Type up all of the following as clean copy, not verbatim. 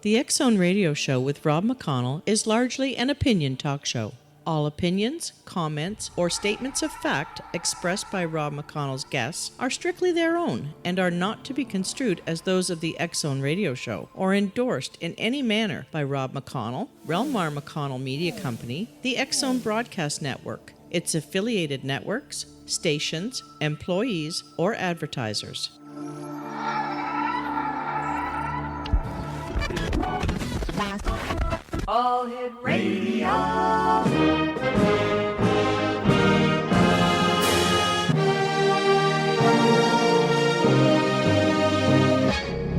The X-Zone Radio Show with Rob McConnell is largely an opinion talk show. All opinions, comments, or statements of fact expressed by Rob McConnell's guests are strictly their own and are not to be construed as those of the X-Zone Radio Show or endorsed in any manner by Rob McConnell, REL-MAR McConnell Media Company, the X-Zone Broadcast Network, its affiliated networks, stations, employees, or advertisers. All Hit Radio.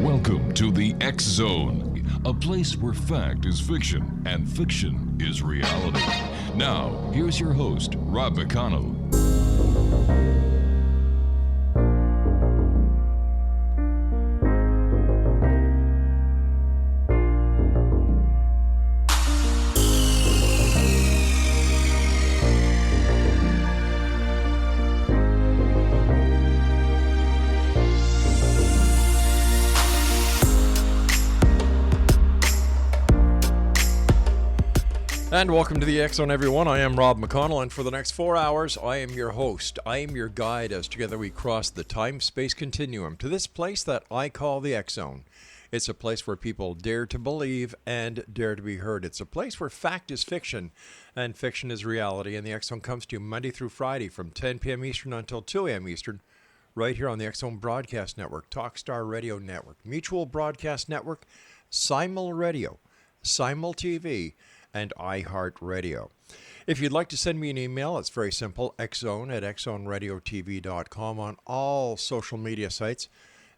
Welcome to the X Zone, a place where fact is fiction and fiction is reality. Now, here's your host, Rob McConnell. And welcome to the X-Zone, everyone. I am Rob McConnell, and for the next 4 hours, I am your host. I am your guide as together we cross the time-space continuum to this place that I call the X-Zone. It's a place where people dare to believe and dare to be heard. It's a place where fact is fiction and fiction is reality. And the X-Zone comes to you Monday through Friday from 10 p.m. Eastern until 2 a.m. Eastern, right here on the X-Zone Broadcast Network, Talkstar Radio Network, Mutual Broadcast Network, Simul Radio, Simul TV, and iHeartRadio. If you'd like to send me an email, it's very simple, xzone@xzoneradiotv.com on all social media sites,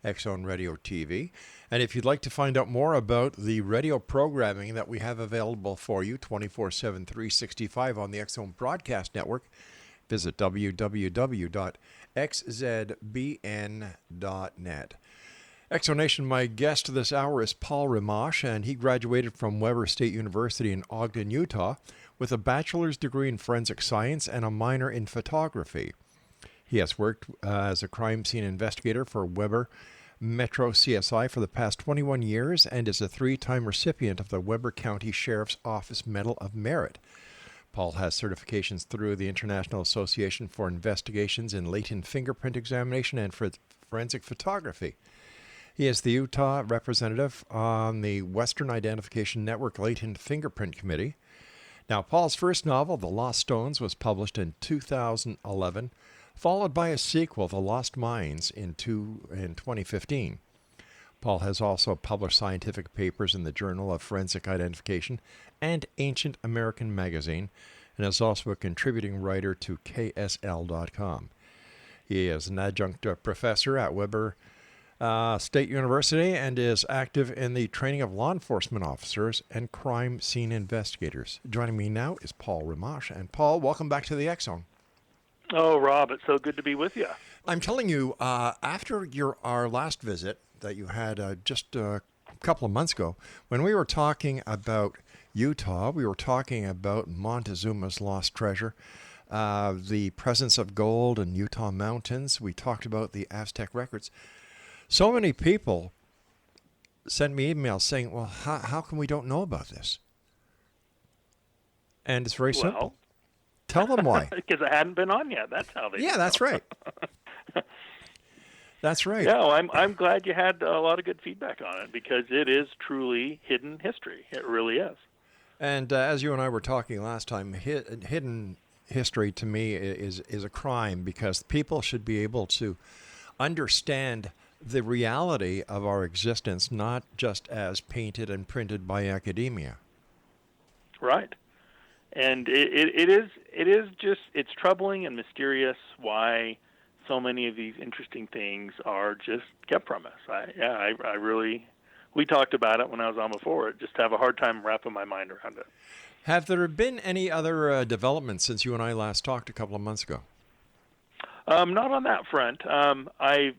X-Zone Radio TV. And if you'd like to find out more about the radio programming that we have available for you 24/7, 365 on the X-Zone Broadcast Network, visit www.xzbn.net. Exonation, my guest this hour is Paul Rimmasch, and he graduated from Weber State University in Ogden, Utah, with a bachelor's degree in forensic science and a minor in photography. He has worked as a crime scene investigator for Weber Metro CSI for the past 21 years and is a 3-time recipient of the Weber County Sheriff's Office Medal of Merit. Paul has certifications through the International Association for Investigations in Latent Fingerprint Examination and Forensic Photography. He is the Utah representative on the Western Identification Network Latent Fingerprint Committee. Now, Paul's first novel, The Lost Stones, was published in 2011, followed by a sequel, The Lost Mines, in 2015. Paul has also published scientific papers in the Journal of Forensic Identification and Ancient American Magazine, and is also a contributing writer to KSL.com. He is an adjunct professor at Weber State University and is active in the training of law enforcement officers and crime scene investigators. Joining me now is Paul Rimmasch. And Paul, welcome back to the X-Zone. Oh, Rob, it's so good to be with you. I'm telling you, after our last visit that you had just a couple of months ago, when we were talking about Utah, we were talking about Montezuma's lost treasure, the presence of gold in Utah mountains. We talked about the Aztec records. So many people sent me emails saying, well, how come we don't know about this? And it's very simple. Tell them why. Because it hadn't been on yet. That's how they Yeah, that's right. That's right. Yeah, well, I'm glad you had a lot of good feedback on it because it is truly hidden history. It really is. And as you and I were talking last time, hidden history to me is a crime because people should be able to understand the reality of our existence, not just as painted and printed by academia. Right. And it is just, it's troubling and mysterious why so many of these interesting things are just kept from us. I really, we talked about it when I was on before, just have a hard time wrapping my mind around it. Have there been any other developments since you and I last talked a couple of months ago? Not on that front. I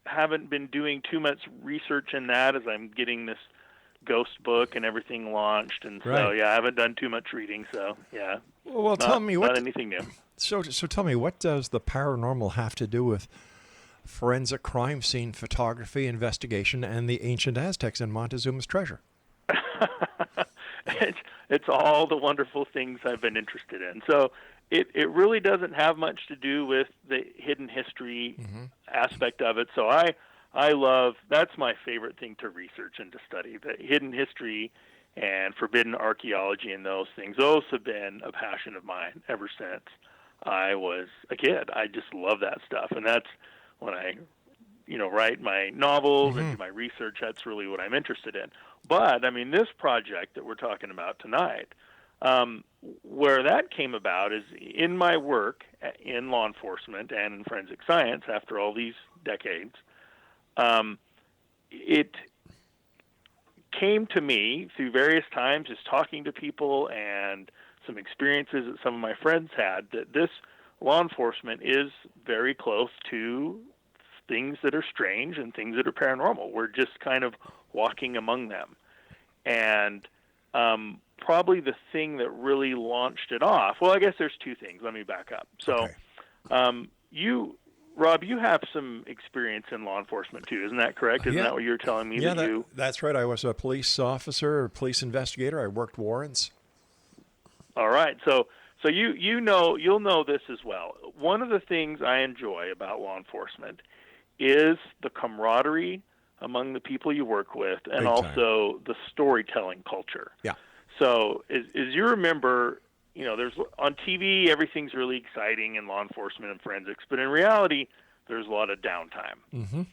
haven't been doing too much research in that as I'm getting this ghost book and everything launched, and so yeah, I haven't done too much reading. So yeah. Well, tell me what. Not anything new. So tell me, what does the paranormal have to do with forensic crime scene photography, investigation, and the ancient Aztecs in Montezuma's treasure. It's all the wonderful things I've been interested in. So it really doesn't have much to do with the hidden history aspect of it. So I love, that's my favorite thing to research and to study, the hidden history and forbidden archaeology and those things. Those have been a passion of mine ever since I was a kid. I just love that stuff. And that's when I, write my novels and do my research, that's really what I'm interested in. But, I mean, this project that we're talking about tonight, where that came about is in my work in law enforcement and in forensic science after all these decades, it came to me through various times just talking to people and some experiences that some of my friends had that this law enforcement is very close to things that are strange and things that are paranormal. We're just kind of walking among them. And probably the thing that really launched it off, well, I guess there's two things. Let me back up. So Rob, you have some experience in law enforcement too, isn't that correct? Isn't that what you were telling me? That's right. I was a police officer, a police investigator. I worked warrants. All right. So you'll know this as well. One of the things I enjoy about law enforcement is the camaraderie among the people you work with, and also the storytelling culture. Yeah. So as you remember, there's on TV, everything's really exciting in law enforcement and forensics, but in reality, there's a lot of downtime.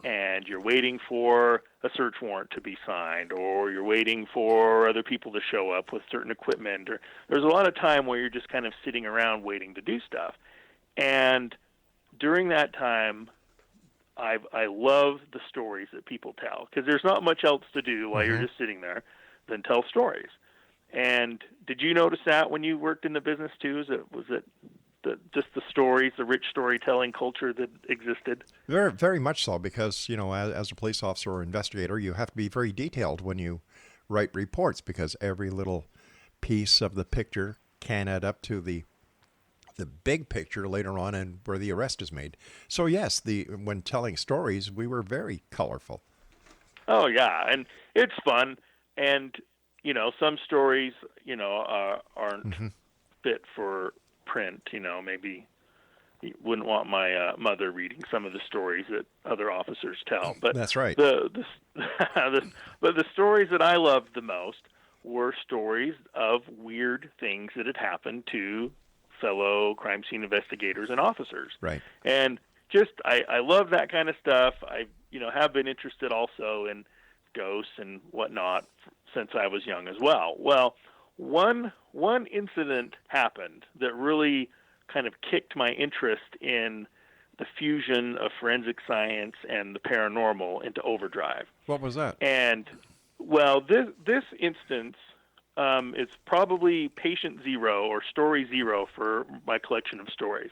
And you're waiting for a search warrant to be signed, or you're waiting for other people to show up with certain equipment, or there's a lot of time where you're just kind of sitting around waiting to do stuff. And during that time, I love the stories that people tell, because there's not much else to do while you're just sitting there than tell stories. And did you notice that when you worked in the business too? Was it just the stories, the rich storytelling culture that existed? Very, very much so, because, as a police officer or investigator, you have to be very detailed when you write reports, because every little piece of the picture can add up to the big picture later on and where the arrest is made. So yes, when telling stories, we were very colorful. Oh yeah, and it's fun. And some stories, aren't fit for print. Maybe you wouldn't want my mother reading some of the stories that other officers tell. But that's right. But the stories that I loved the most were stories of weird things that had happened to fellow crime scene investigators and officers. Right. And just I love that kind of stuff. I have been interested also in ghosts and whatnot since I was young as well. Well, one incident happened that really kind of kicked my interest in the fusion of forensic science and the paranormal into overdrive. What was that? And well, this instance is probably patient zero or story zero for my collection of stories.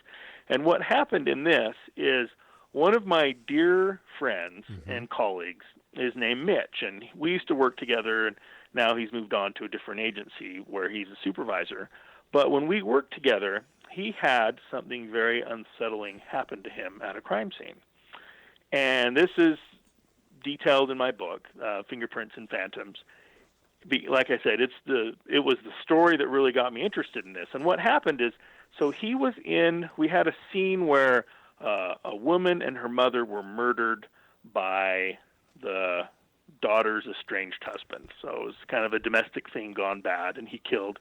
And what happened in this is one of my dear friends and colleagues is named Mitch, and we used to work together, and now he's moved on to a different agency where he's a supervisor. But when we worked together, he had something very unsettling happen to him at a crime scene. And this is detailed in my book, Fingerprints and Phantoms. Like I said, it was the story that really got me interested in this. And what happened is, so we had a scene where a woman and her mother were murdered by the daughter's estranged husband. So it was kind of a domestic thing gone bad, and he killed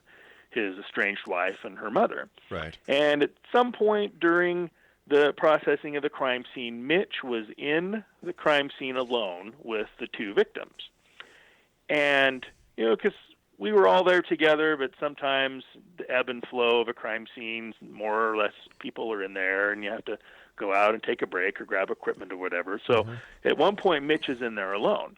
his estranged wife and her mother. Right. And at some point during the processing of the crime scene, Mitch was in the crime scene alone with the two victims. And, because we were all there together, but sometimes the ebb and flow of a crime scene, more or less people are in there, and you have to go out and take a break or grab equipment or whatever. So at one point, Mitch is in there alone.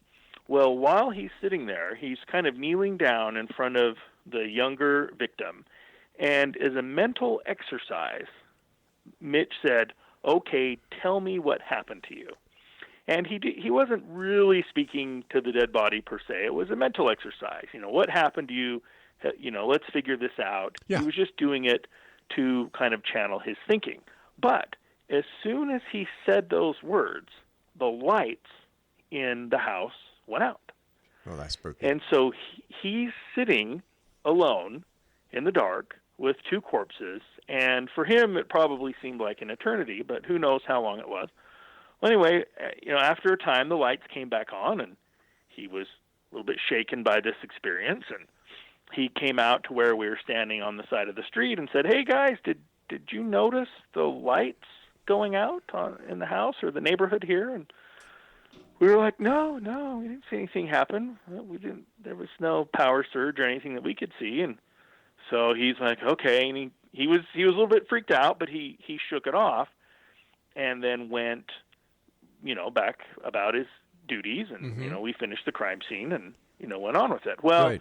Well, while he's sitting there, he's kind of kneeling down in front of the younger victim. And as a mental exercise, Mitch said, "Okay, tell me what happened to you." And he wasn't really speaking to the dead body per se. It was a mental exercise. What happened to you? Let's figure this out. Yeah. He was just doing it to kind of channel his thinking. But as soon as he said those words, the lights in the house went out. Oh, that's spooky. And so he's sitting alone in the dark with two corpses, and for him it probably seemed like an eternity, but who knows how long it was. Well, anyway, after a time, the lights came back on, and he was a little bit shaken by this experience, and he came out to where we were standing on the side of the street and said, "Hey guys, did you notice the lights going out in the house or the neighborhood here?" And we were like, no, we didn't see anything happen. There was no power surge or anything that we could see. And so he's like, okay, and he was a little bit freaked out, but he shook it off, and then went, back about his duties, and we finished the crime scene and went on with it. Well, Right.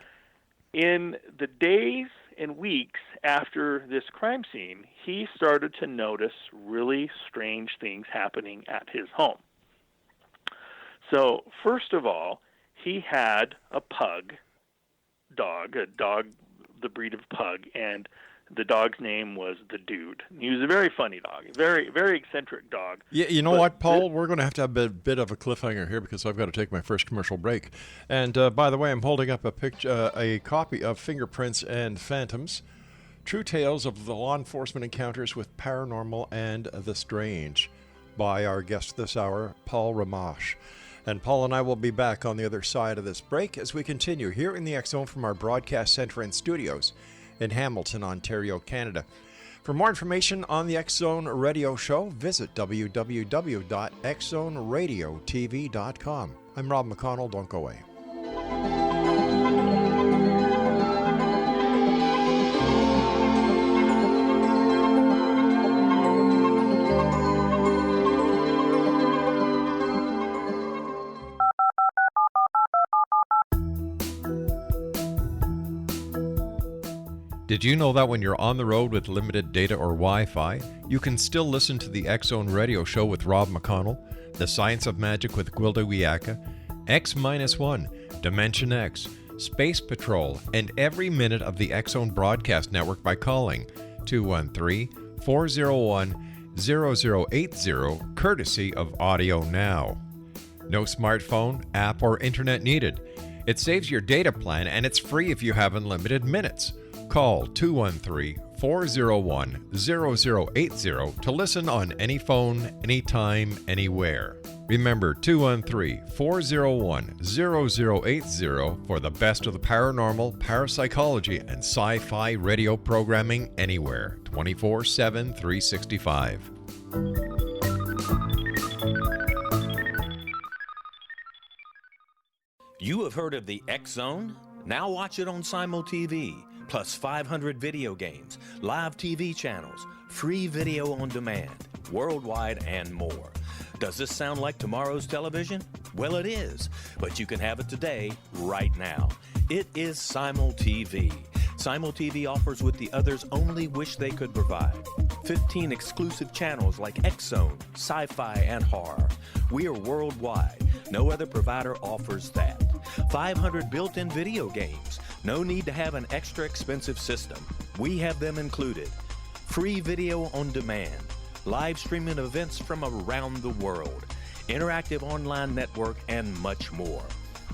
In the days and weeks after this crime scene, he started to notice really strange things happening at his home. So, first of all, he had a dog, the breed of pug, and the dog's name was the Dude. He was a very funny dog, very, very eccentric dog. Yeah, you know what, Paul? We're going to have a bit of a cliffhanger here because I've got to take my first commercial break. And by the way, I'm holding up a copy of Fingerprints and Phantoms, True Tales of the Law Enforcement Encounters with Paranormal and the Strange, by our guest this hour, Paul Rimmasch. And Paul and I will be back on the other side of this break as we continue here in the X-Zone from our broadcast center and studios in Hamilton, Ontario, Canada. For more information on the X-Zone Radio Show, visit www.xzoneradiotv.com. I'm Rob McConnell. Don't go away. Did you know that when you're on the road with limited data or Wi-Fi, you can still listen to the X-Zone Radio Show with Rob McConnell, The Science of Magic with Gwilda Wiyaka, X-1, Dimension X, Space Patrol, and every minute of the X-Zone broadcast network by calling 213-401-0080, courtesy of Audio Now. No smartphone, app, or internet needed. It saves your data plan, and it's free if you have unlimited minutes. Call 213-401-0080 to listen on any phone, anytime, anywhere. Remember 213-401-0080 for the best of the paranormal, parapsychology, and sci-fi radio programming anywhere, 24/7, 365. You have heard of the X-Zone? Now watch it on Simul TV. Plus 500 video games, live TV channels, free video on demand, worldwide, and more. Does this sound like tomorrow's television? Well, it is, but you can have it today, right now. It is Simul TV. Simul TV offers what the others only wish they could provide. 15 exclusive channels like X-Zone, sci-fi, and horror. We are worldwide. No other provider offers that. 500 built-in video games. No need to have an extra expensive system. We have them included. Free video on demand. Live streaming events from around the world. Interactive online network, and much more.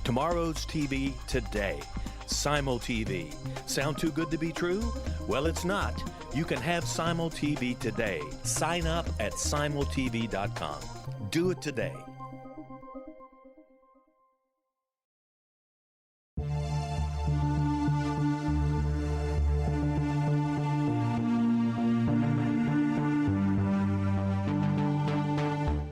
Tomorrow's TV today. Simul TV. Sound too good to be true? Well, it's not. You can have Simul TV today. Sign up at simultv.com. Do it today.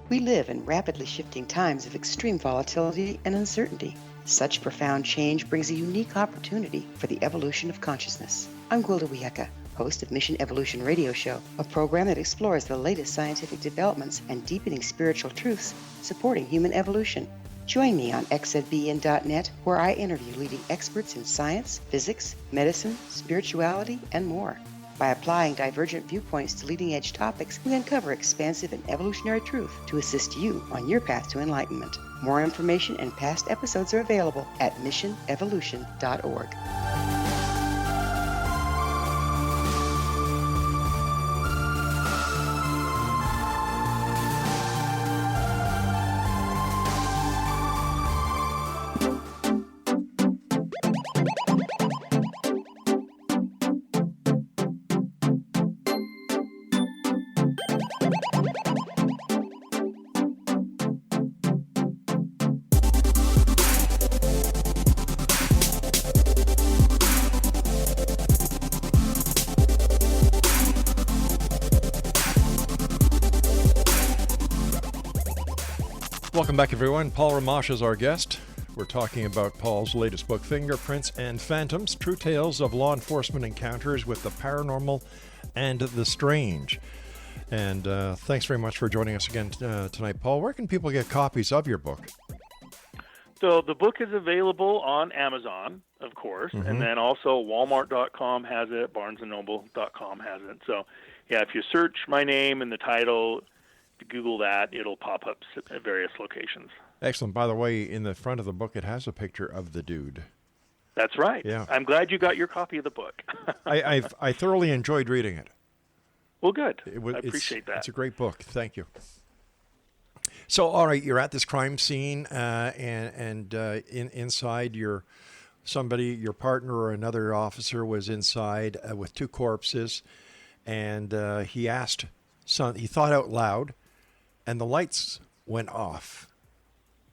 We live in rapidly shifting times of extreme volatility and uncertainty. Such profound change brings a unique opportunity for the evolution of consciousness. I'm Gwilda Wiyaka, host of Mission Evolution Radio Show, a program that explores the latest scientific developments and deepening spiritual truths supporting human evolution. Join me on xzbn.net, where I interview leading experts in science, physics, medicine, spirituality, and more. By applying divergent viewpoints to leading-edge topics, we uncover expansive and evolutionary truth to assist you on your path to enlightenment. More information and past episodes are available at missionevolution.org. Welcome back, everyone. Paul Rimmasch is our guest. We're talking about Paul's latest book, Fingerprints and Phantoms, True Tales of Law Enforcement Encounters with the Paranormal and the Strange. And thanks very much for joining us again tonight, Paul. Where can people get copies of your book? So the book is available on Amazon, of course, and then also Walmart.com has it, BarnesandNoble.com has it. So, yeah, if you search my name and the title, Google that, it'll pop up at various locations. Excellent. By the way, in the front of the book, it has a picture of the dude. That's right. Yeah. I'm glad you got your copy of the book. I thoroughly enjoyed reading it. Well, good. I appreciate that. It's a great book. Thank you. So, all right, you're at this crime scene, and inside your partner or another officer was inside with two corpses, and he thought out loud, and the lights went off.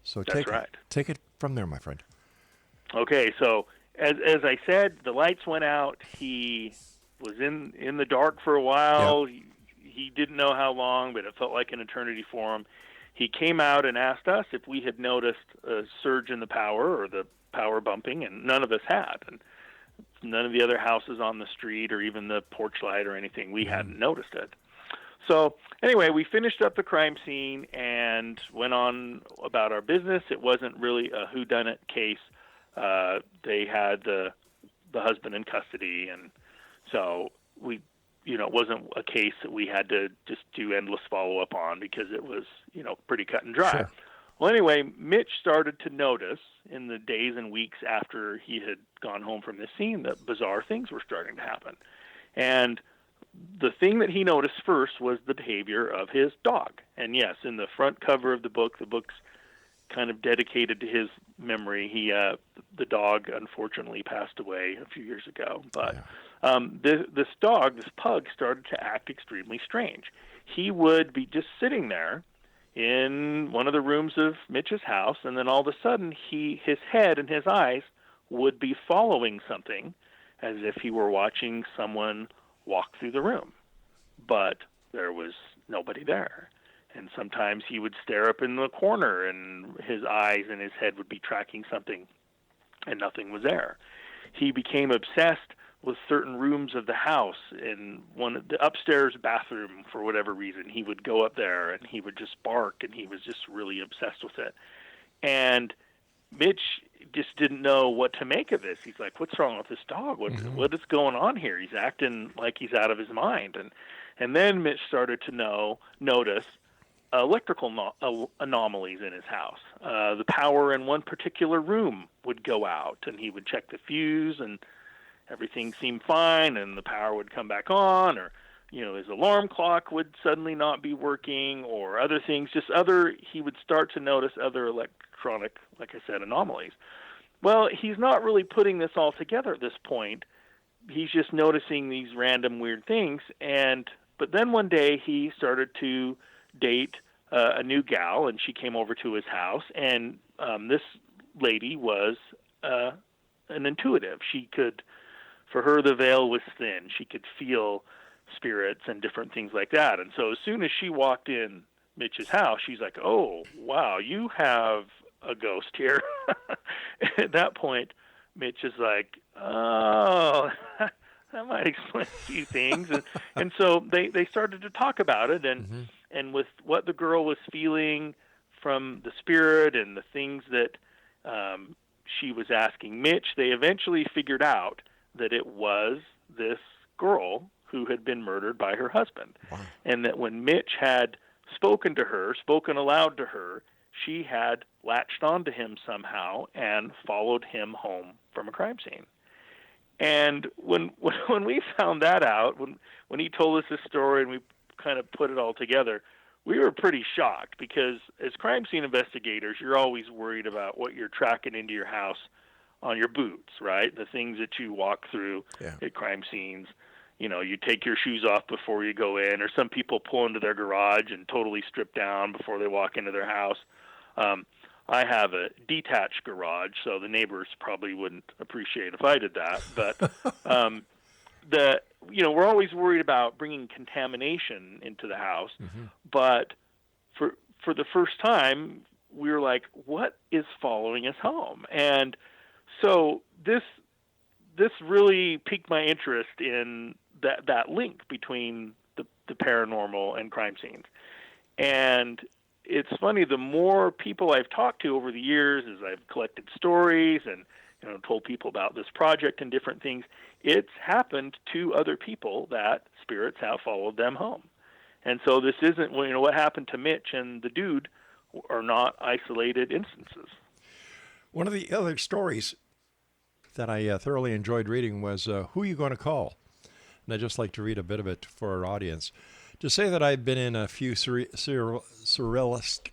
So take it from there, my friend. Okay, so as I said, the lights went out. He was in the dark for a while. Yeah. He didn't know how long, but it felt like an eternity for him. He came out and asked us if we had noticed a surge in the power or the power bumping, and none of us had. And none of the other houses on the street or even the porch light or anything, we hadn't noticed it. So anyway, we finished up the crime scene and went on about our business. It wasn't really a whodunit case. They had the husband in custody, and so it wasn't a case that we had to just do endless follow-up on because it was, pretty cut and dry. Sure. Well, anyway, Mitch started to notice in the days and weeks after he had gone home from this scene that bizarre things were starting to happen. And the thing that he noticed first was the behavior of his dog. And yes, in the front cover of the book's kind of dedicated to his memory. The dog unfortunately passed away a few years ago, but this pug started to act extremely strange. He would be just sitting there in one of the rooms of Mitch's house, and then all of a sudden his head and his eyes would be following something as if he were watching someone walk through the room, but there was nobody there. And sometimes he would stare up in the corner and his eyes and his head would be tracking something and nothing was there. He became obsessed with certain rooms of the house. In the upstairs bathroom, for whatever reason, he would go up there and he would just bark, and he was just really obsessed with it. And Mitch just didn't know what to make of this. He's like, "What's wrong with this dog? What is going on here? He's acting like he's out of his mind." And then Mitch started to notice electrical anomalies in his house. The power in one particular room would go out, and he would check the fuse, and everything seemed fine, and the power would come back on, or his alarm clock would suddenly not be working, or other things. He would start to notice other electronic, like I said, anomalies. Well, he's not really putting this all together at this point. He's just noticing these random weird things, but then one day he started to date a new gal, and she came over to his house, and this lady was an intuitive. For her, the veil was thin. She could feel spirits and different things like that. And so as soon as she walked in Mitch's house, she's like, "Oh, wow, you have a ghost here." At that point, Mitch is like, "Oh, that might explain a few things." And so they started to talk about it, and with what the girl was feeling from the spirit and the things that she was asking Mitch, they eventually figured out that it was this girl who had been murdered by her husband. Wow. And that when Mitch had spoken aloud to her, she had latched onto him somehow and followed him home from a crime scene. And when we found that out, when he told us this story and we kind of put it all together, we were pretty shocked, because as crime scene investigators, you're always worried about what you're tracking into your house on your boots, right? The things that you walk through at crime scenes. You take your shoes off before you go in, or some people pull into their garage and totally strip down before they walk into their house. I have a detached garage, so the neighbors probably wouldn't appreciate if I did that. But we're always worried about bringing contamination into the house. Mm-hmm. But for the first time, we were like, what is following us home? And so this really piqued my interest in that link between the paranormal and crime scenes. And it's funny, the more people I've talked to over the years, as I've collected stories and told people about this project and different things, it's happened to other people that spirits have followed them home. And so this isn't, what happened to Mitch and the dude are not isolated instances. One of the other stories that I thoroughly enjoyed reading was Who You Gonna Call? And I'd just like to read a bit of it for our audience. To say that I've been in a few surrealist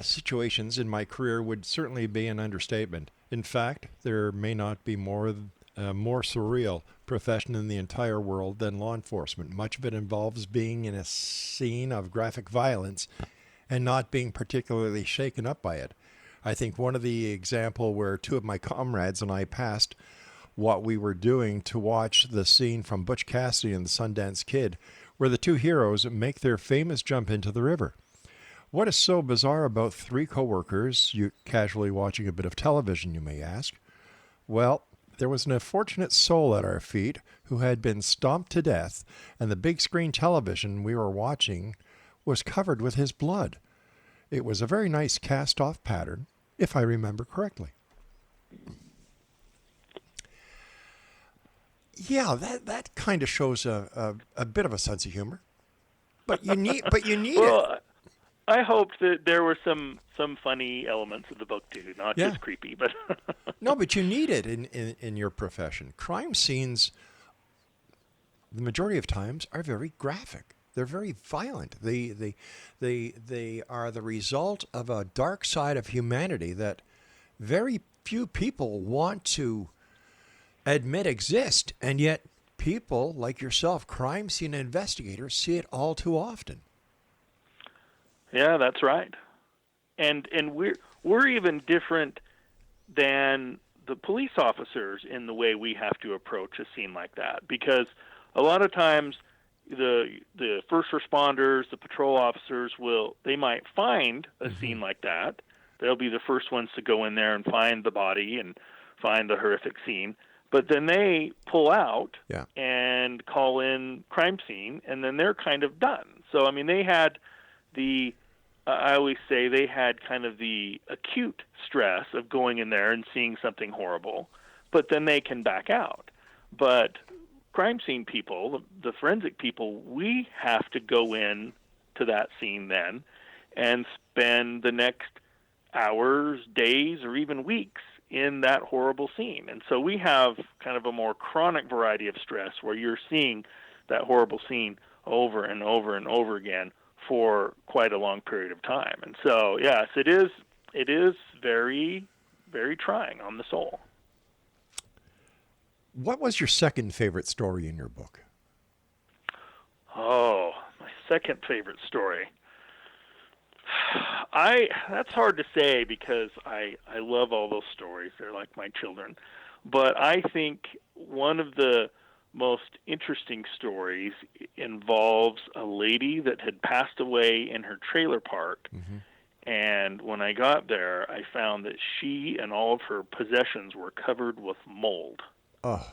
situations in my career would certainly be an understatement. In fact, there may not be more surreal profession in the entire world than law enforcement. Much of it involves being in a scene of graphic violence and not being particularly shaken up by it. I think one of the example where two of my comrades and I passed what we were doing to watch the scene from Butch Cassidy and the Sundance Kid, where the two heroes make their famous jump into the river. What is so bizarre about three coworkers, you casually watching a bit of television, you may ask? Well, there was an unfortunate soul at our feet who had been stomped to death, and the big screen television we were watching was covered with his blood. It was a very nice cast-off pattern, if I remember correctly. Yeah, that kind of shows a bit of a sense of humor, but you need it. I hoped that there were some funny elements of the book too, not just creepy. But no, but you need it in your profession. Crime scenes, the majority of times, are very graphic. They're very violent. They are the result of a dark side of humanity that very few people want to admit exist, and yet people like yourself, crime scene investigators, see it all too often. Yeah, that's right. And we're even different than the police officers in the way we have to approach a scene like that, because a lot of times the first responders, the patrol officers they might find a scene like that. They'll be the first ones to go in there and find the body and find the horrific scene. But then they pull out and call in crime scene, and then they're kind of done. So, I mean, they had I always say they had kind of the acute stress of going in there and seeing something horrible, but then they can back out. But crime scene people, the forensic people, we have to go in to that scene then and spend the next hours, days, or even weeks in that horrible scene. And so we have kind of a more chronic variety of stress where you're seeing that horrible scene over and over and over again for quite a long period of time. And so, yes, it is very, very trying on the soul. What was your second favorite story in your book? Oh, my second favorite story. That's hard to say because I love all those stories. They're like my children. But I think one of the most interesting stories involves a lady that had passed away in her trailer park. Mm-hmm. And when I got there, I found that she and all of her possessions were covered with mold. Oh.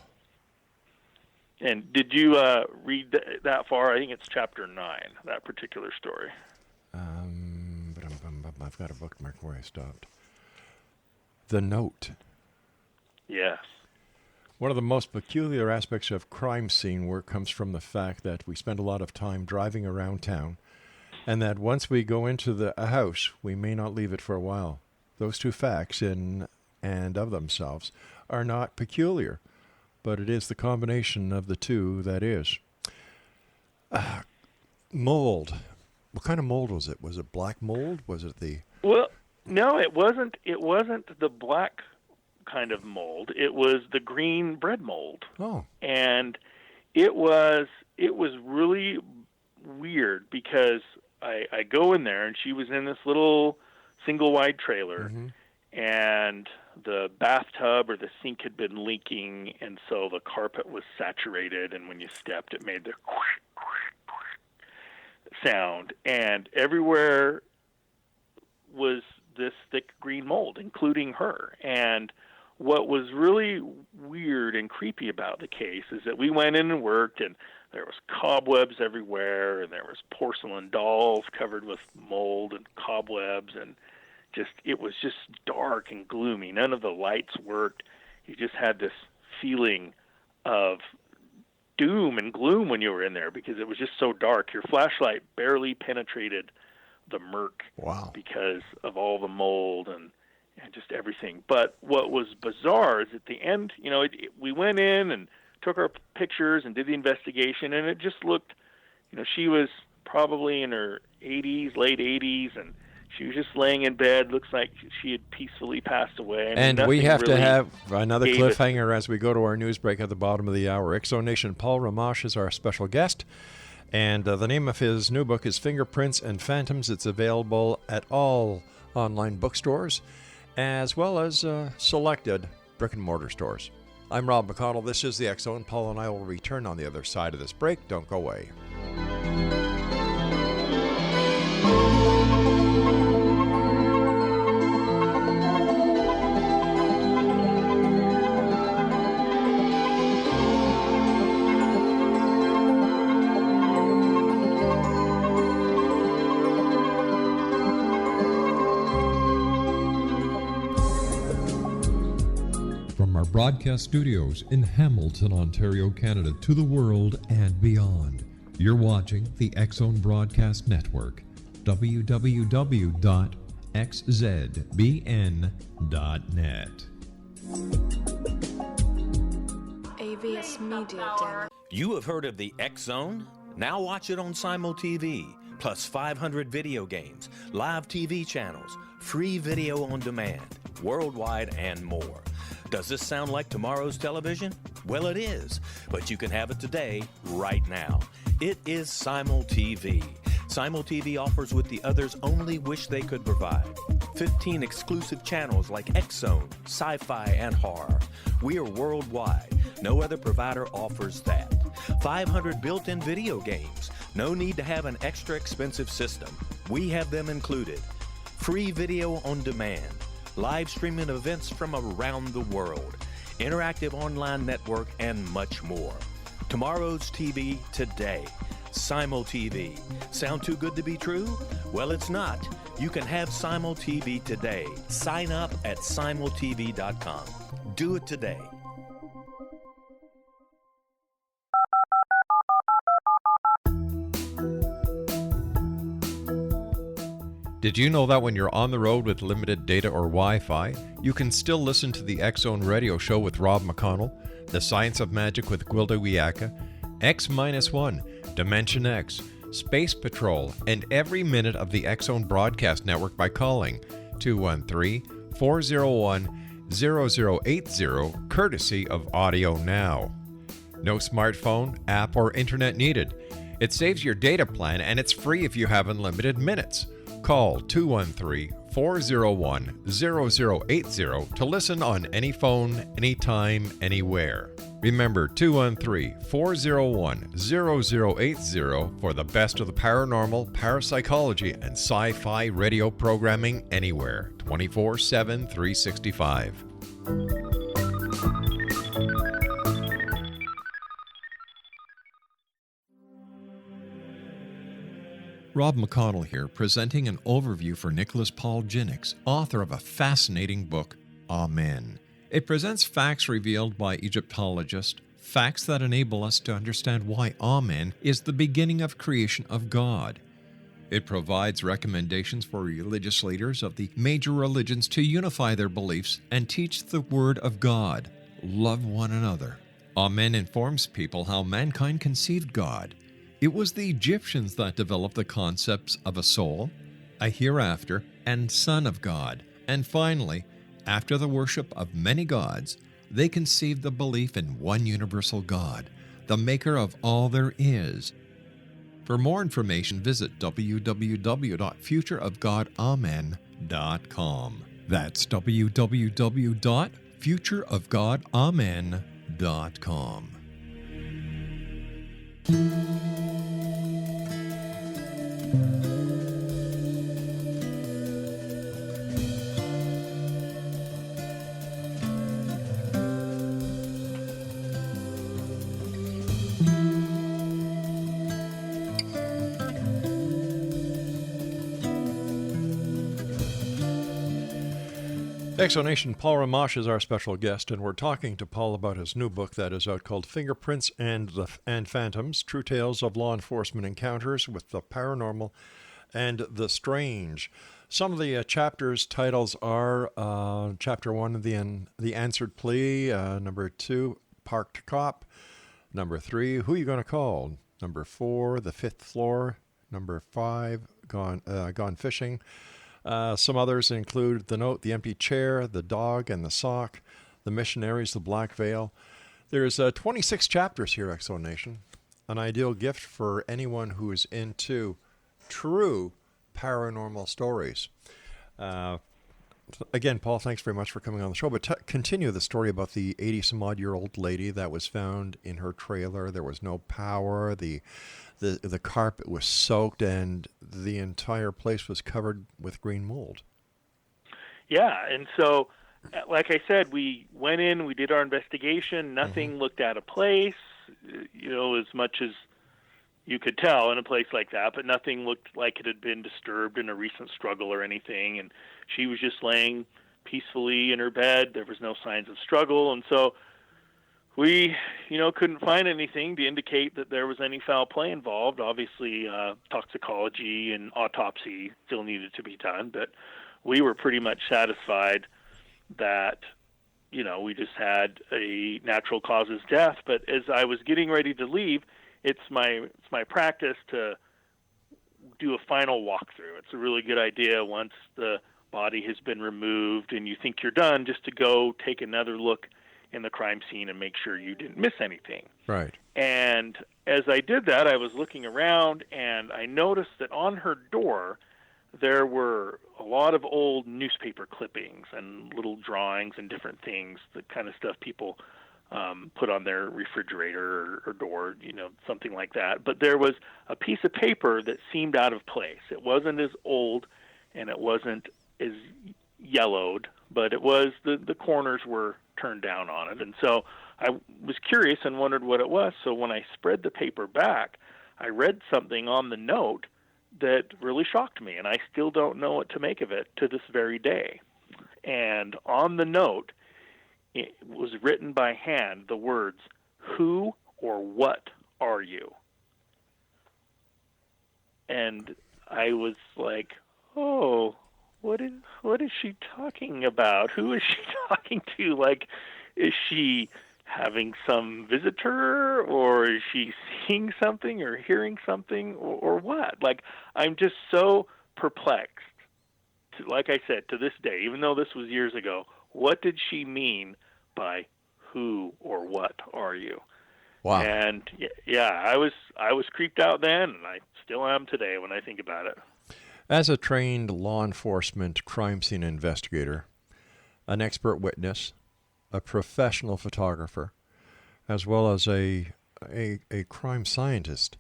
And did you read that far? I think it's chapter 9, that particular story. I've got a bookmark where I stopped. The Note. Yes. One of the most peculiar aspects of crime scene work comes from the fact that we spend a lot of time driving around town, and that once we go into a house, we may not leave it for a while. Those two facts, in and of themselves, are not peculiar, but it is the combination of the two that is. Mold. What kind of mold was it? Was it black mold? Was it the... Well, no, it wasn't. It wasn't the black kind of mold. It was the green bread mold. Oh. And it was really weird because I go in there and she was in this little single wide trailer, mm-hmm. and the bathtub or the sink had been leaking, and so the carpet was saturated, and when you stepped it made the sound, and everywhere was this thick green mold, including her. And what was really weird and creepy about the case is that we went in and worked, and there was cobwebs everywhere, and there was porcelain dolls covered with mold and cobwebs, and it was just dark and gloomy. None of the lights worked. You just had this feeling of doom and gloom when you were in there because it was just so dark. Your flashlight barely penetrated the murk. Wow. Because of all the mold and just everything. But what was bizarre is at the end, we went in and took our pictures and did the investigation, and it just looked, she was probably in her 80s, late 80s, and she was just laying in bed. Looks like she had peacefully passed away. And we have to have another cliffhanger as we go to our news break at the bottom of the hour. Exonation Paul Rimmasch is our special guest. And the name of his new book is Fingerprints and Phantoms. It's available at all online bookstores, as well as selected brick-and-mortar stores. I'm Rob McConnell. This is the X Zone. Paul and I will return on the other side of this break. Don't go away. Broadcast studios in Hamilton, Ontario, Canada, to the world and beyond. You're watching the X Zone Broadcast Network, www.xzbn.net. AVS Media. You have heard of the X Zone? Now watch it on Simul TV, plus 500 video games, live TV channels, free video on demand, worldwide, and more. Does this sound like tomorrow's television? Well, it is, but you can have it today, right now. It is Simul TV. Simul TV offers what the others only wish they could provide. 15 exclusive channels like X-Zone, Sci-Fi, and Horror. We are worldwide. No other provider offers that. 500 built-in video games. No need to have an extra expensive system. We have them included. Free video on demand. Live streaming events from around the world, interactive online network, and much more. Tomorrow's TV today. Simul TV. Sound too good to be true? Well, it's not. You can have Simul TV today. Sign up at simultv.com. Do it today. Did you know that when you're on the road with limited data or Wi-Fi, you can still listen to the X Zone Radio Show with Rob McConnell, The Science of Magic with Gwilda Wiyaka, X-1, Dimension X, Space Patrol, and every minute of the X Zone Broadcast Network by calling 213-401-0080, courtesy of Audio Now. No smartphone, app, or internet needed. It saves your data plan, and it's free if you have unlimited minutes. Call 213-401-0080 to listen on any phone, anytime, anywhere. Remember 213-401-0080 for the best of the paranormal, parapsychology, and sci-fi radio programming anywhere, 24/7, 365. Rob McConnell here, presenting an overview for Nicholas Paul Jennings, author of a fascinating book, Amen. It presents facts revealed by Egyptologists, facts that enable us to understand why Amen is the beginning of creation of God. It provides recommendations for religious leaders of the major religions to unify their beliefs and teach the Word of God. Love one another. Amen informs people how mankind conceived God. It was the Egyptians that developed the concepts of a soul, a hereafter, and Son of God. And finally, after the worship of many gods, they conceived the belief in one universal God, the maker of all there is. For more information, visit www.futureofgodamen.com. That's www.futureofgodamen.com. Exonation, Paul Rimmasch is our special guest, and we're talking to Paul about his new book that is out called Fingerprints and Phantoms, True Tales of Law Enforcement Encounters with the Paranormal and the Strange. Some of the chapters titles are Chapter 1, The Answered Plea, Number 2, Parked Cop, Number 3, Who You Gonna Call, Number 4, The Fifth Floor, Number 5, Gone Fishing. Some others include The Note, The Empty Chair, The Dog and the Sock, The Missionaries, The Black Veil. There's 26 chapters here, Exonation. An ideal gift for anyone who is into true paranormal stories. Again, Paul, thanks very much for coming on the show. But continue the story about the 80-some-odd-year-old lady that was found in her trailer. There was no power. The carpet was soaked, and the entire place was covered with green mold. Yeah, and so, like I said, we went in, we did our investigation. Nothing looked out of place, as much as you could tell in a place like that, but nothing looked like it had been disturbed in a recent struggle or anything. And she was just laying peacefully in her bed. There was no signs of struggle. And so we, couldn't find anything to indicate that there was any foul play involved. Obviously, toxicology and autopsy still needed to be done, but we were pretty much satisfied that, we just had a natural causes death. But as I was getting ready to leave, it's my practice to do a final walkthrough. It's a really good idea once the body has been removed and you think you're done, just to go take another look in the crime scene and make sure you didn't miss anything. Right. And as I did that, I was looking around and I noticed that on her door there were a lot of old newspaper clippings and little drawings and different things, the kind of stuff people put on their refrigerator or door, something like that. But there was a piece of paper that seemed out of place. It wasn't as old and it wasn't as yellowed, but it was, the corners were turned down on it. And so I was curious and wondered what it was. So when I spread the paper back, I read something on the note that really shocked me, and I still don't know what to make of it to this very day. And on the note, it was written by hand, the words, "Who or what are you?" And I was like, oh, what is she talking about? Who is she talking to? Like, is she having some visitor, or is she seeing something or hearing something, or what? Like, I'm just so perplexed. Like I said, to this day, even though this was years ago, what did she mean by who or what are you? Wow. And yeah, I was creeped out then, and I still am today when I think about it. As a trained law enforcement crime scene investigator, an expert witness, a professional photographer, as well as a crime scientist,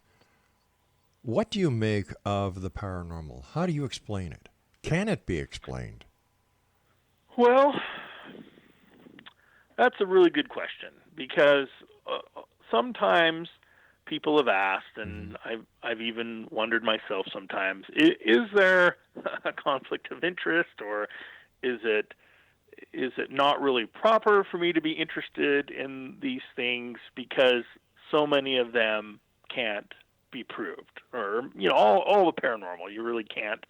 what do you make of the paranormal? How do you explain it? Can it be explained? Well, that's a really good question, because sometimes people have asked, and I've even wondered myself sometimes, is there a conflict of interest, or is it not really proper for me to be interested in these things because so many of them can't be proved? Or, all the paranormal, you really can't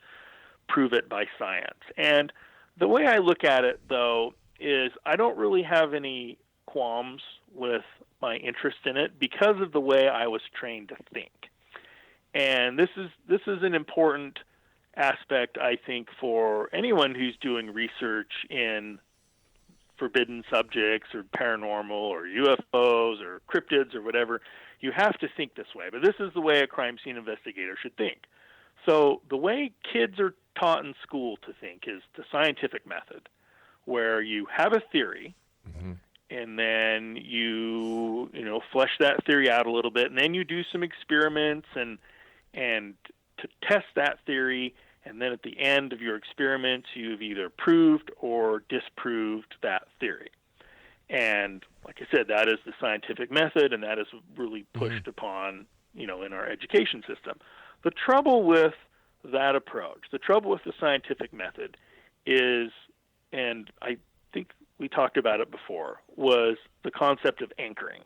prove it by science. And the way I look at it, though, is I don't really have any qualms with my interest in it because of the way I was trained to think. And this is an important aspect, I think, for anyone who's doing research in forbidden subjects or paranormal or UFOs or cryptids or whatever. You have to think this way. But this is the way a crime scene investigator should think. So the way kids are taught in school to think is the scientific method, where you have a theory, and then you flesh that theory out a little bit, and then you do some experiments and to test that theory, and then at the end of your experiments, you've either proved or disproved that theory. And like I said, that is the scientific method, and that is really pushed upon, in our education system. The trouble with that approach, the trouble with the scientific method is and I think we talked about it before, was the concept of anchoring.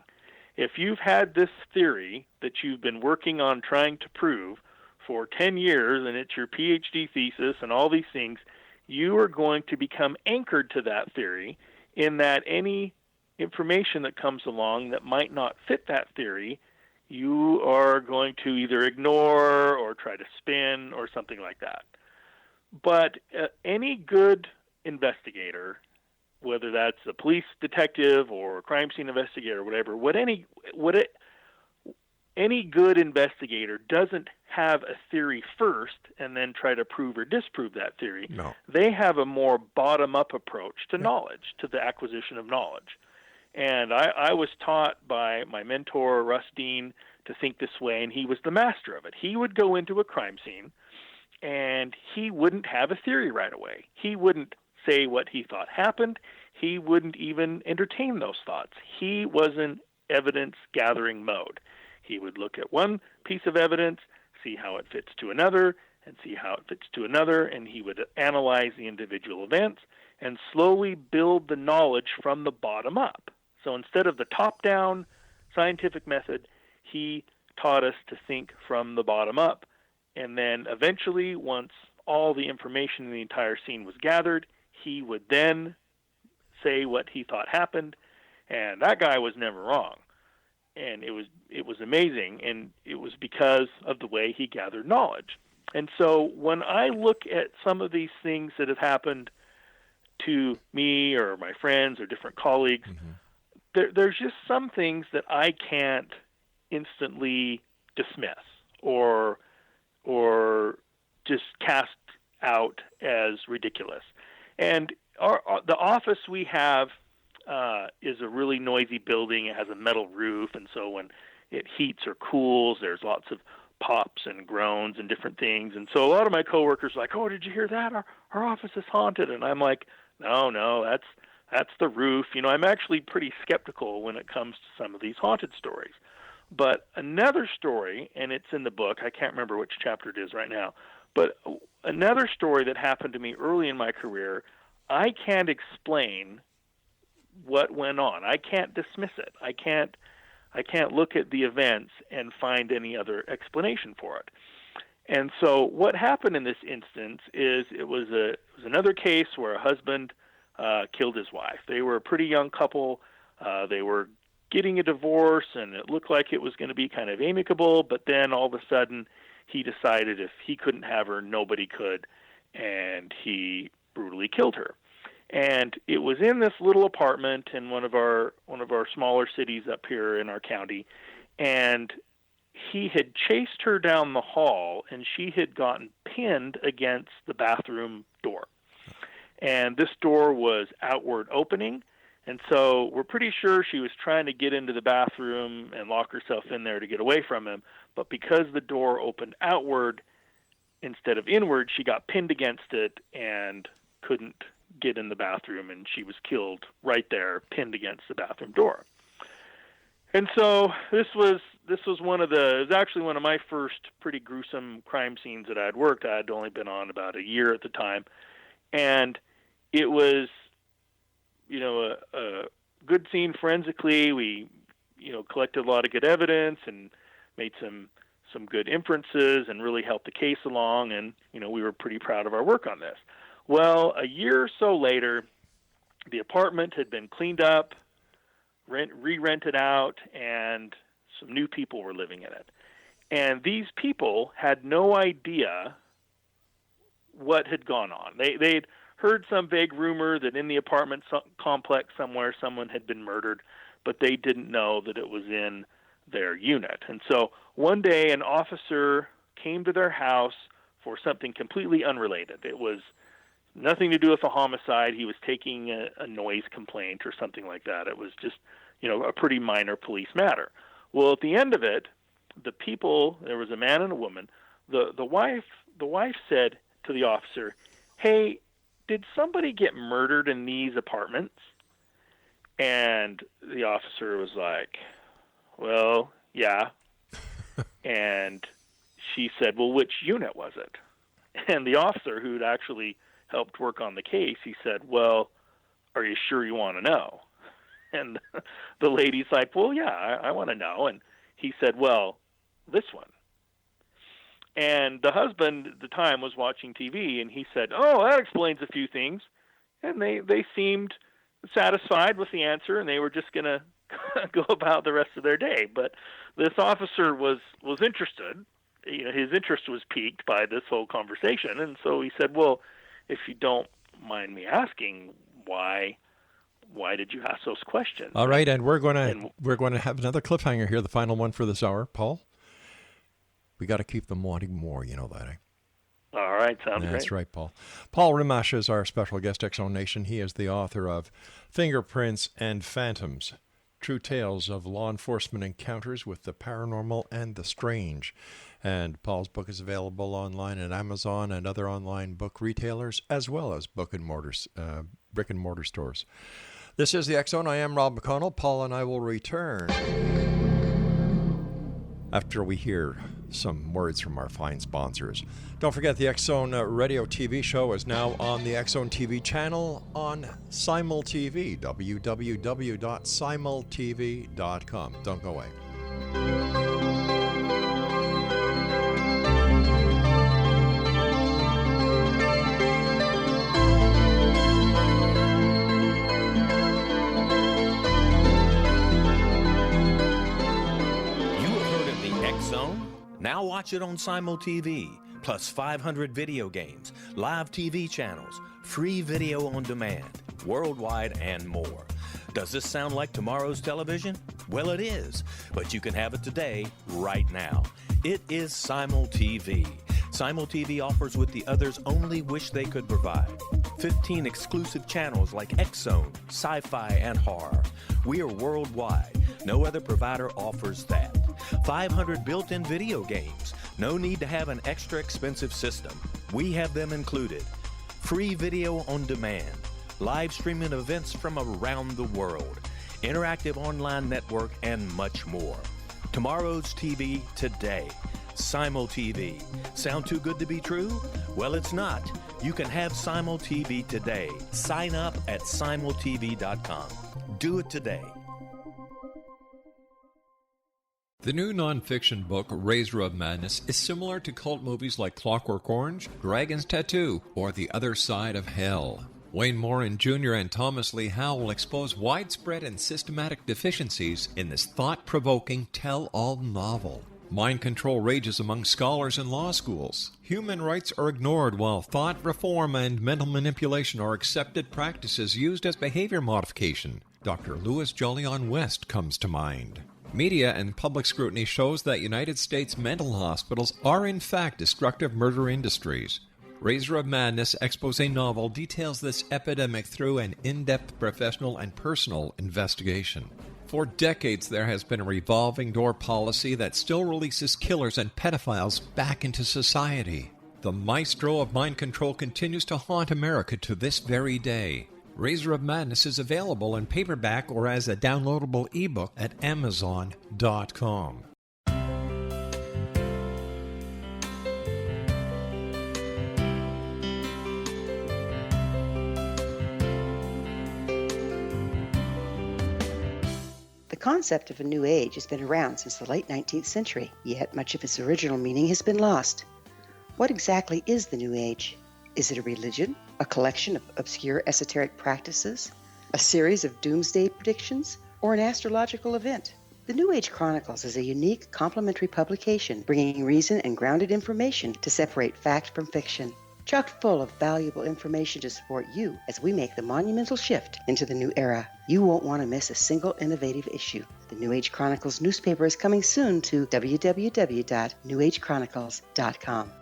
If you've had this theory that you've been working on trying to prove for 10 years, and it's your PhD thesis and all these things, you are going to become anchored to that theory, in that any information that comes along that might not fit that theory, you are going to either ignore or try to spin or something like that. But any good investigator, whether that's a police detective or a crime scene investigator or whatever, any good investigator doesn't have a theory first and then try to prove or disprove that theory. No. They have a more bottom-up approach to knowledge, to the acquisition of knowledge. And I was taught by my mentor, Russ Dean, to think this way, and he was the master of it. He would go into a crime scene, and he wouldn't have a theory right away. He wouldn't say what he thought happened. He wouldn't even entertain those thoughts. He was in evidence-gathering mode. He would look at one piece of evidence, see how it fits to another, and see how it fits to another, and he would analyze the individual events and slowly build the knowledge from the bottom up. So instead of the top-down scientific method, he taught us to think from the bottom up. And then eventually, once all the information in the entire scene was gathered, he would then say what he thought happened, and that guy was never wrong. And it was amazing, and it was because of the way he gathered knowledge. And so when I look at some of these things that have happened to me or my friends or different colleagues, there's just some things that I can't instantly dismiss or just cast out as ridiculous. And the office we have is a really noisy building. It has a metal roof, and so when it heats or cools, there's lots of pops and groans and different things. And so a lot of my coworkers are like, "Oh, did you hear that? Our office is haunted." And I'm like, No, that's the roof. I'm actually pretty skeptical when it comes to some of these haunted stories. But another story, and it's in the book, I can't remember which chapter it is right now, but another story that happened to me early in my career, I can't explain what went on. I can't dismiss it. I can't look at the events and find any other explanation for it. And so what happened in this instance is it was another case where a husband killed his wife. They were a pretty young couple. They were getting a divorce, and it looked like it was going to be kind of amicable, but then all of a sudden he decided if he couldn't have her, nobody could, and he brutally killed her. And it was in this little apartment in one of our smaller cities up here in our county, and he had chased her down the hall, and she had gotten pinned against the bathroom door. And this door was outward opening, and so we're pretty sure she was trying to get into the bathroom and lock herself in there to get away from him, but because the door opened outward instead of inward, she got pinned against it and couldn't get in the bathroom, and she was killed right there, pinned against the bathroom door. And so this was it was actually one of my first pretty gruesome crime scenes that I had worked. I had only been on about a year at the time, and it was, a good scene forensically. We, collected a lot of good evidence and made some good inferences and really helped the case along, and, we were pretty proud of our work on this. Well, a year or so later, the apartment had been cleaned up, re-rented out, and some new people were living in it. And these people had no idea what had gone on. They'd heard some vague rumor that in the apartment complex somewhere someone had been murdered, but they didn't know that it was in their unit. And so one day an officer came to their house for something completely unrelated. It was nothing to do with a homicide. He was taking a noise complaint or something like that. It was just, a pretty minor police matter. Well, at the end of it, the people, there was a man and a woman. The wife said to the officer, "Hey, did somebody get murdered in these apartments?" And the officer was like, "Well, yeah." And she said, "Well, which unit was it?" And the officer, who'd actually helped work on the case, he said, well, are you sure you want to know? And the lady's like, well, yeah, I want to know. And he said, well, this one. And the husband at the time was watching TV, and he said, oh, that explains a few things. And they seemed satisfied with the answer, and they were just going to go about the rest of their day. But this officer was interested. His interest was piqued by this whole conversation, and so he said, well, if you don't mind me asking, why did you ask those questions? All right, and we're going to have another cliffhanger here, the final one for this hour, Paul. We got to keep them wanting more, you know that, eh? All right, sounds great. That's right, Paul. Paul Rimmasch is our special guest, X-Zone Nation. He is the author of Fingerprints and Phantoms, True Tales of Law Enforcement Encounters with the Paranormal and the Strange. And Paul's book is available online at Amazon and other online book retailers, as well as brick and mortar stores. This is the X-Zone. I am Rob McConnell. Paul and I will return after we hear some words from our fine sponsors. Don't forget, the X-Zone radio TV show is now on the X-Zone TV channel on SimulTV, www.simultv.com. Don't go away. Now watch it on Simul TV, plus 500 video games, live TV channels, free video on demand, worldwide, and more. Does this sound like tomorrow's television? Well, it is, but you can have it today, right now. It is Simul TV. Simul TV offers what the others only wish they could provide. 15 exclusive channels like X-Zone, Sci-Fi, and Horror. We are worldwide. No other provider offers that. 500 built-in video games. No need to have an extra expensive system. We have them included. Free video on demand. Live streaming events from around the world. Interactive online network, and much more. Tomorrow's TV today. Simul TV. Sound too good to be true? Well, it's not. You can have Simul TV today. Sign up at simultv.com. Do it today. The new nonfiction book, Razor of Madness, is similar to cult movies like Clockwork Orange, Dragon's Tattoo, or The Other Side of Hell. Wayne Morin Jr. and Thomas Lee Howe will expose widespread and systematic deficiencies in this thought-provoking tell-all novel. Mind control rages among scholars in law schools. Human rights are ignored while thought reform and mental manipulation are accepted practices used as behavior modification. Dr. Louis Jolyon West comes to mind. Media and public scrutiny shows that United States mental hospitals are in fact destructive murder industries. Razor of Madness expose novel details this epidemic through an in-depth professional and personal investigation. For decades, there has been a revolving door policy that still releases killers and pedophiles back into society. The maestro of mind control continues to haunt America to this very day. Razor of Madness is available in paperback or as a downloadable ebook at Amazon.com. The concept of a new age has been around since the late 19th century, yet much of its original meaning has been lost. What exactly is the new age? Is it a religion, a collection of obscure esoteric practices, a series of doomsday predictions, or an astrological event? The New Age Chronicles is a unique complementary publication bringing reason and grounded information to separate fact from fiction. Chock full of valuable information to support you as we make the monumental shift into the new era. You won't want to miss a single innovative issue. The New Age Chronicles newspaper is coming soon to www.newagechronicles.com.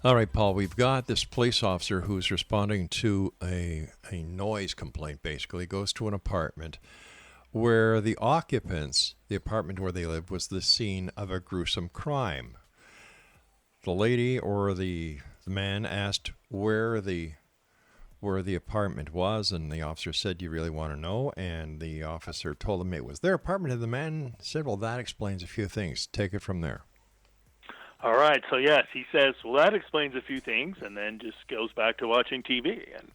All right, Paul, we've got this police officer who's responding to a noise complaint, basically. Goes to an apartment where the occupants, the apartment where they live, was the scene of a gruesome crime. The lady or the man asked where the apartment was, and the officer said, "Do you really want to know?" And the officer told him it was their apartment, and the man said, "Well, that explains a few things. Take it from there." All right, so yes, he says, well, that explains a few things, and then just goes back to watching TV. And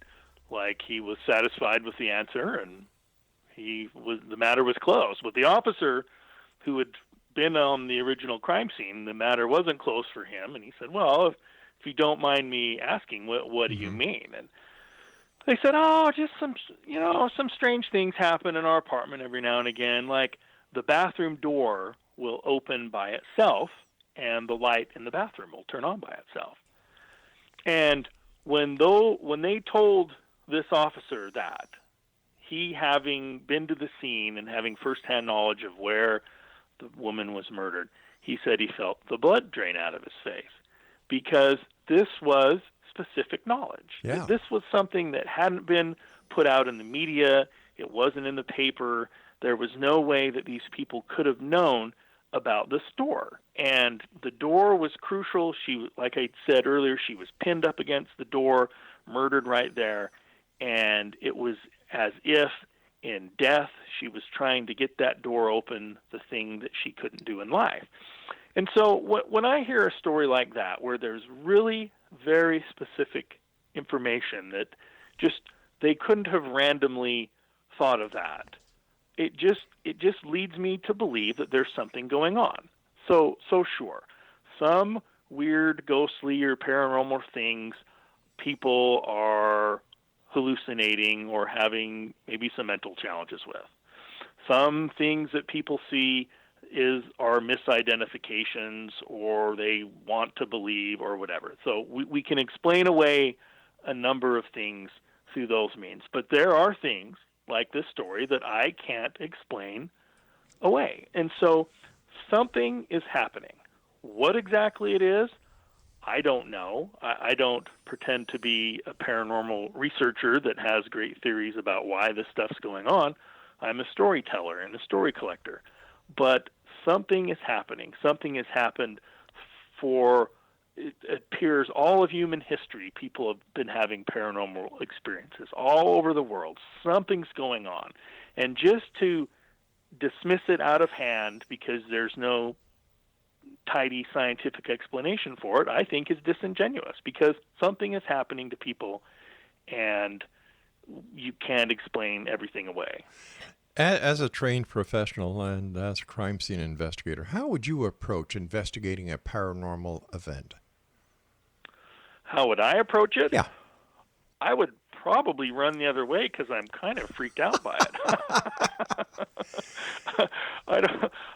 like he was satisfied with the answer, and the matter was closed. But the officer who had been on the original crime scene, the matter wasn't closed for him, and he said, "Well, if you don't mind me asking, what do you mean?" And they said, "Oh, just some strange things happen in our apartment every now and again, like the bathroom door will open by itself and the light in the bathroom will turn on by itself." And when they told this officer that, he having been to the scene and having firsthand knowledge of where the woman was murdered, he said he felt the blood drain out of his face, because this was specific knowledge. Yeah. This was something that hadn't been put out in the media. It wasn't in the paper. There was no way that these people could have known about this door. And the door was crucial. She, like I said earlier, she was pinned up against the door, murdered right there. And it was as if in death she was trying to get that door open, the thing that she couldn't do in life. And so when I hear a story like that, where there's really very specific information that just they couldn't have randomly thought of that, it just leads me to believe that there's something going on. So sure, some weird, ghostly or paranormal things, people are hallucinating or having maybe some mental challenges with. Some things that people see are misidentifications, or they want to believe, or whatever. So we can explain away a number of things through those means. But there are things like this story that I can't explain away. And so something is happening. What exactly it is, I don't know. I don't pretend to be a paranormal researcher that has great theories about why this stuff's going on. I'm a storyteller and a story collector. But something is happening. Something has happened for, it appears, all of human history. People have been having paranormal experiences all over the world. Something's going on. And just to dismiss it out of hand because there's no tidy scientific explanation for it, I think is disingenuous, because something is happening to people and you can't explain everything away. As a trained professional and as a crime scene investigator, how would you approach investigating a paranormal event? How would I approach it? Yeah. I would probably run the other way because I'm kind of freaked out by it.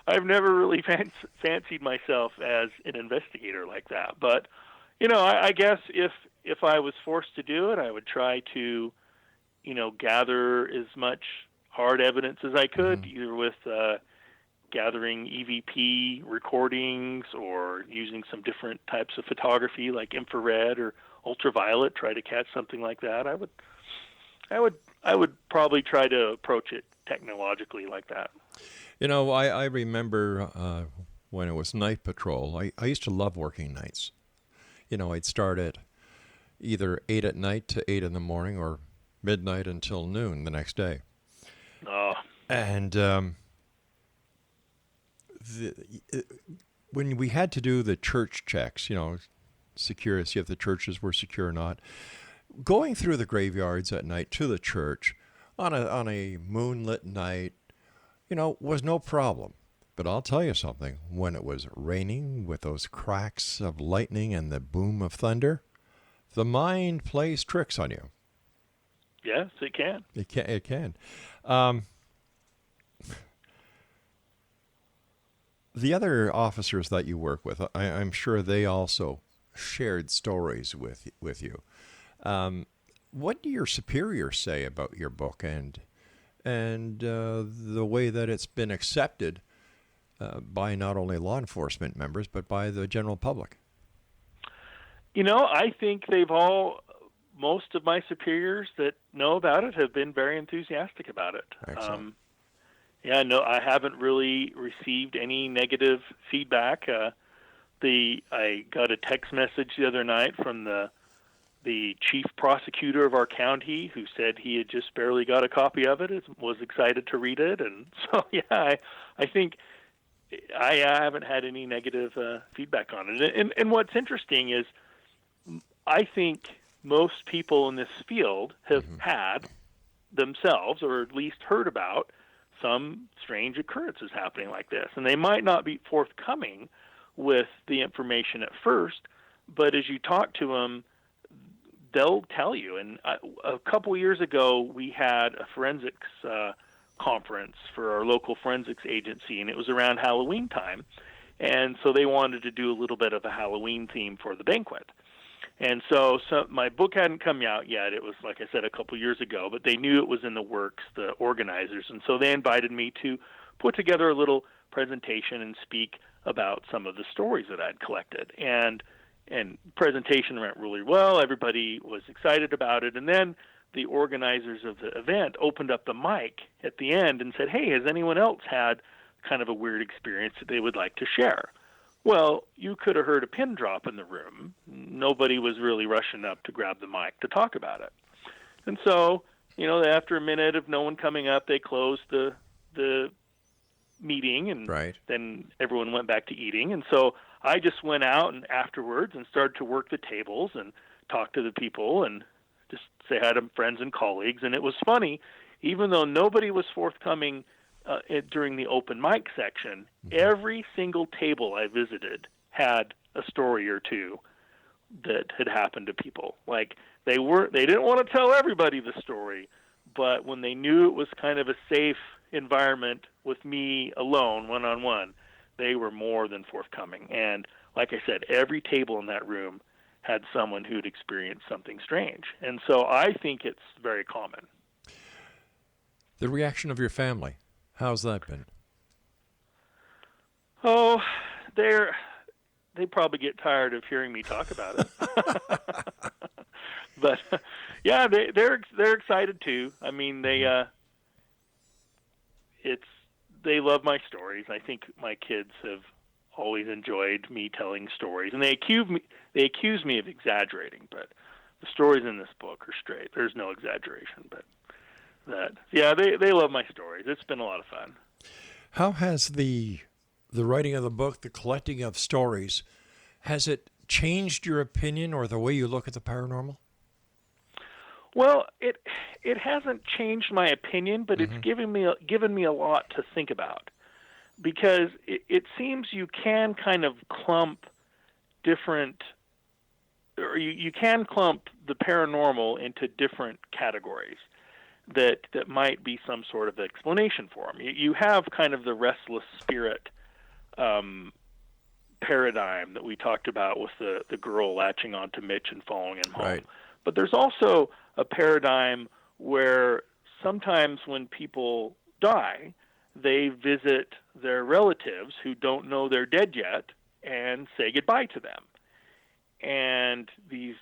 I've never really fancied myself as an investigator like that. But, I guess if I was forced to do it, I would try to, gather as much hard evidence as I could, either with gathering EVP recordings or using some different types of photography like infrared or ultraviolet, try to catch something like that. I would probably try to approach it technologically like that. I remember when it was night patrol, I used to love working nights. I'd start at either 8 at night to 8 in the morning or midnight until noon the next day. Oh. And when we had to do the church checks, secure, see if the churches were secure or not, going through the graveyards at night to the church on a moonlit night, was no problem. But I'll tell you something, when it was raining with those cracks of lightning and the boom of thunder, the mind plays tricks on you. Yes, it can. It can. The other officers that you work with, I'm sure they also shared stories with you. What do your superiors say about your book and the way that it's been accepted by not only law enforcement members but by the general public? I think most of my superiors that know about it have been very enthusiastic about it. Excellent. No, I haven't really received any negative feedback. I got a text message the other night from the chief prosecutor of our county who said he had just barely got a copy of it, was excited to read it, and so I think I haven't had any negative feedback on it. And what's interesting is I think most people in this field have had themselves, or at least heard about, some strange occurrences happening like this. And they might not be forthcoming with the information at first, but as you talk to them, they'll tell you. And a couple years ago, we had a forensics conference for our local forensics agency, and it was around Halloween time. And so they wanted to do a little bit of a Halloween theme for the banquet. And so my book hadn't come out yet. It was, like I said, a couple years ago, but they knew it was in the works, the organizers. And so they invited me to put together a little presentation and speak about some of the stories that I'd collected. And presentation went really well. Everybody was excited about it. And then the organizers of the event opened up the mic at the end and said, hey, has anyone else had kind of a weird experience that they would like to share? Well, you could have heard a pin drop in the room. Nobody was really rushing up to grab the mic to talk about it. And so, after a minute of no one coming up, they closed the meeting, and then everyone went back to eating. And so I just went out and afterwards and started to work the tables and talk to the people and just say hi to friends and colleagues. And it was funny, even though nobody was forthcoming during the open mic section, every single table I visited had a story or two that had happened to people. Like they didn't want to tell everybody the story, but when they knew it was kind of a safe environment with me alone, one-on-one, they were more than forthcoming. And like I said, every table in that room had someone who'd experienced something strange. And so I think it's very common. The reaction of your family, how's that been? Oh, they probably get tired of hearing me talk about it. But yeah, they're excited too. I mean, they love my stories. I think my kids have always enjoyed me telling stories, and they accuse me of exaggerating, but the stories in this book are straight. There's no exaggeration, but they love my stories. It's been a lot of fun. How has the writing of the book, the collecting of stories, has it changed your opinion or the way you look at the paranormal? Well, it hasn't changed my opinion, but it's given me a lot to think about, because it seems you can kind of clump different, or you can clump the paranormal into different categories that might be some sort of explanation for them. You have kind of the restless spirit paradigm that we talked about with the girl latching onto Mitch and following him home. Right. But there's also a paradigm where sometimes when people die, they visit their relatives who don't know they're dead yet and say goodbye to them. And these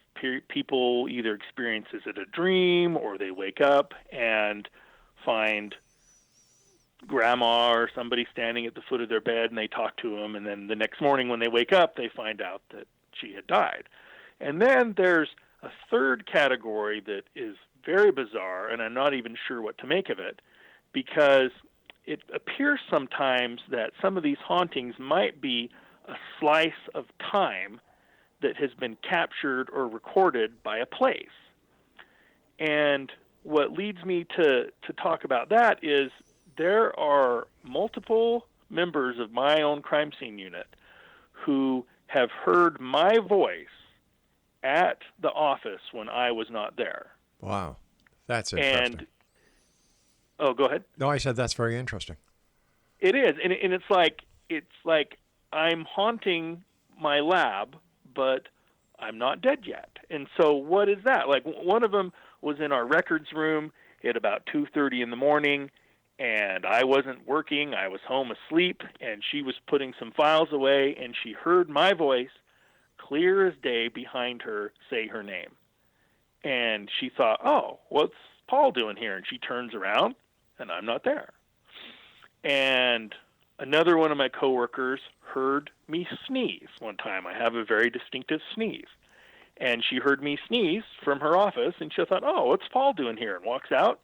people either experience it as a dream, or they wake up and find grandma or somebody standing at the foot of their bed, and they talk to them, and then the next morning when they wake up, they find out that she had died. And then there's a third category that is very bizarre, and I'm not even sure what to make of it, because it appears sometimes that some of these hauntings might be a slice of time that has been captured or recorded by a place. And what leads me to talk about that is there are multiple members of my own crime scene unit who have heard my voice at the office when I was not there. Wow. That's interesting. Go ahead. No, I said that's very interesting. It is. And it's like I'm haunting my lab, but I'm not dead yet. And so what is that? Like, one of them was in our records room at about 2:30 in the morning, and I wasn't working. I was home asleep, and she was putting some files away, and she heard my voice clear as day behind her say her name. And she thought, oh, what's Paul doing here? And she turns around, and I'm not there. And another one of my coworkers heard me sneeze one time. I have a very distinctive sneeze. And she heard me sneeze from her office, and she thought, oh, what's Paul doing here? And walks out.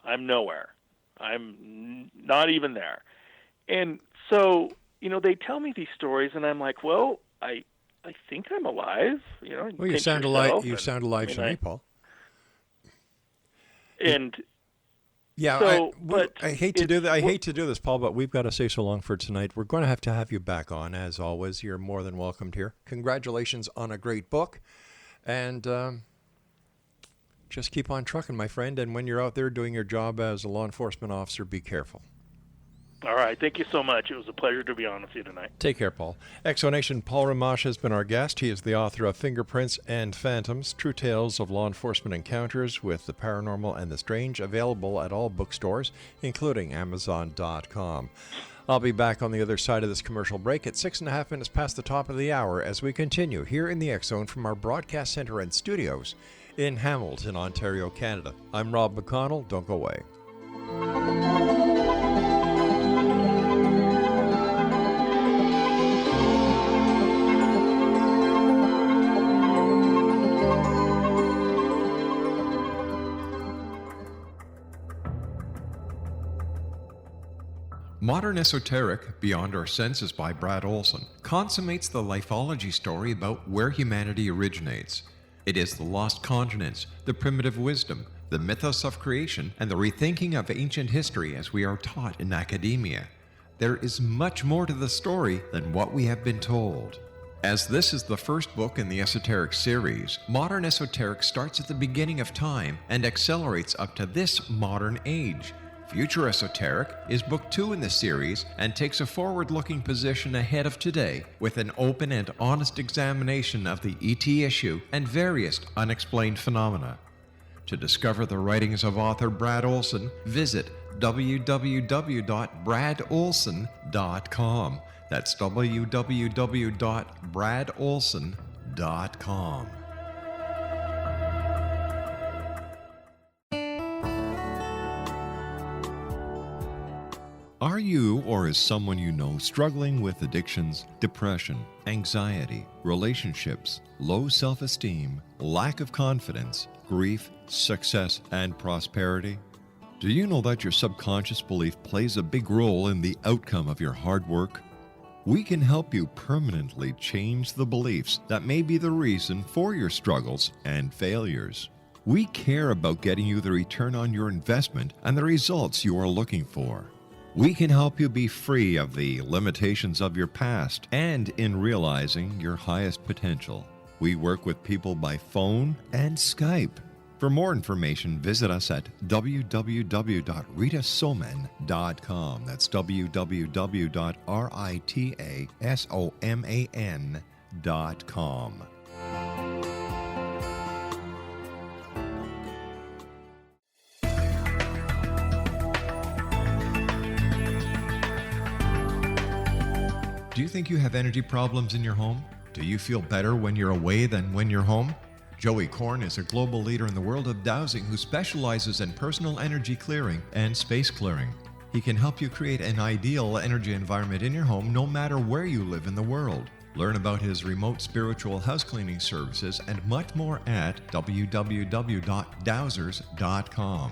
I'm nowhere. I'm not even there. And so, they tell me these stories, and I'm like, well, I think I'm alive. Well, you sound alive. You sound alive to me, Paul. And yeah, so, I hate to do that. I hate to do this, Paul, but we've got to say so long for tonight. We're going to have you back on, as always. You're more than welcomed here. Congratulations on a great book, and just keep on trucking, my friend. And when you're out there doing your job as a law enforcement officer, be careful. All right. Thank you so much. It was a pleasure to be on with you tonight. Take care, Paul. Exonation Paul Rimmasch has been our guest. He is the author of Fingerprints and Phantoms, True Tales of Law Enforcement Encounters with the Paranormal and the Strange, available at all bookstores, including Amazon.com. I'll be back on the other side of this commercial break at 6.5 minutes past the top of the hour as we continue here in the X-Zone from our broadcast center and studios in Hamilton, Ontario, Canada. I'm Rob McConnell. Don't go away. Modern Esoteric, Beyond Our Senses by Brad Olson, consummates the lifeology story about where humanity originates. It is the lost continents, the primitive wisdom, the mythos of creation, and the rethinking of ancient history as we are taught in academia. There is much more to the story than what we have been told. As this is the first book in the Esoteric series, Modern Esoteric starts at the beginning of time and accelerates up to this modern age. Future Esoteric is book 2 in the series and takes a forward-looking position ahead of today with an open and honest examination of the ET issue and various unexplained phenomena. To discover the writings of author Brad Olson, visit www.bradolson.com. That's www.bradolson.com. Are you or is someone you know struggling with addictions, depression, anxiety, relationships, low self-esteem, lack of confidence, grief, success, and prosperity? Do you know that your subconscious belief plays a big role in the outcome of your hard work? We can help you permanently change the beliefs that may be the reason for your struggles and failures. We care about getting you the return on your investment and the results you are looking for. We can help you be free of the limitations of your past and in realizing your highest potential. We work with people by phone and Skype. For more information, visit us at www.ritasoman.com. That's www.ritasoman.com. Do you think you have energy problems in your home? Do you feel better when you're away than when you're home? Joey Korn is a global leader in the world of dowsing who specializes in personal energy clearing and space clearing. He can help you create an ideal energy environment in your home no matter where you live in the world. Learn about his remote spiritual house cleaning services and much more at www.dowsers.com.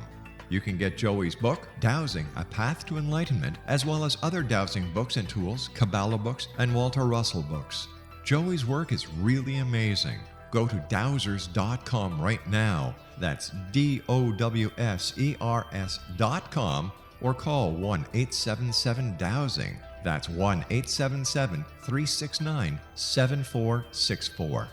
You can get Joey's book, Dowsing, A Path to Enlightenment, as well as other dowsing books and tools, Kabbalah books, and Walter Russell books. Joey's work is really amazing. Go to dowsers.com right now. That's DOWSERS.com or call 1-877-DOWSING. That's 1-877-369-7464.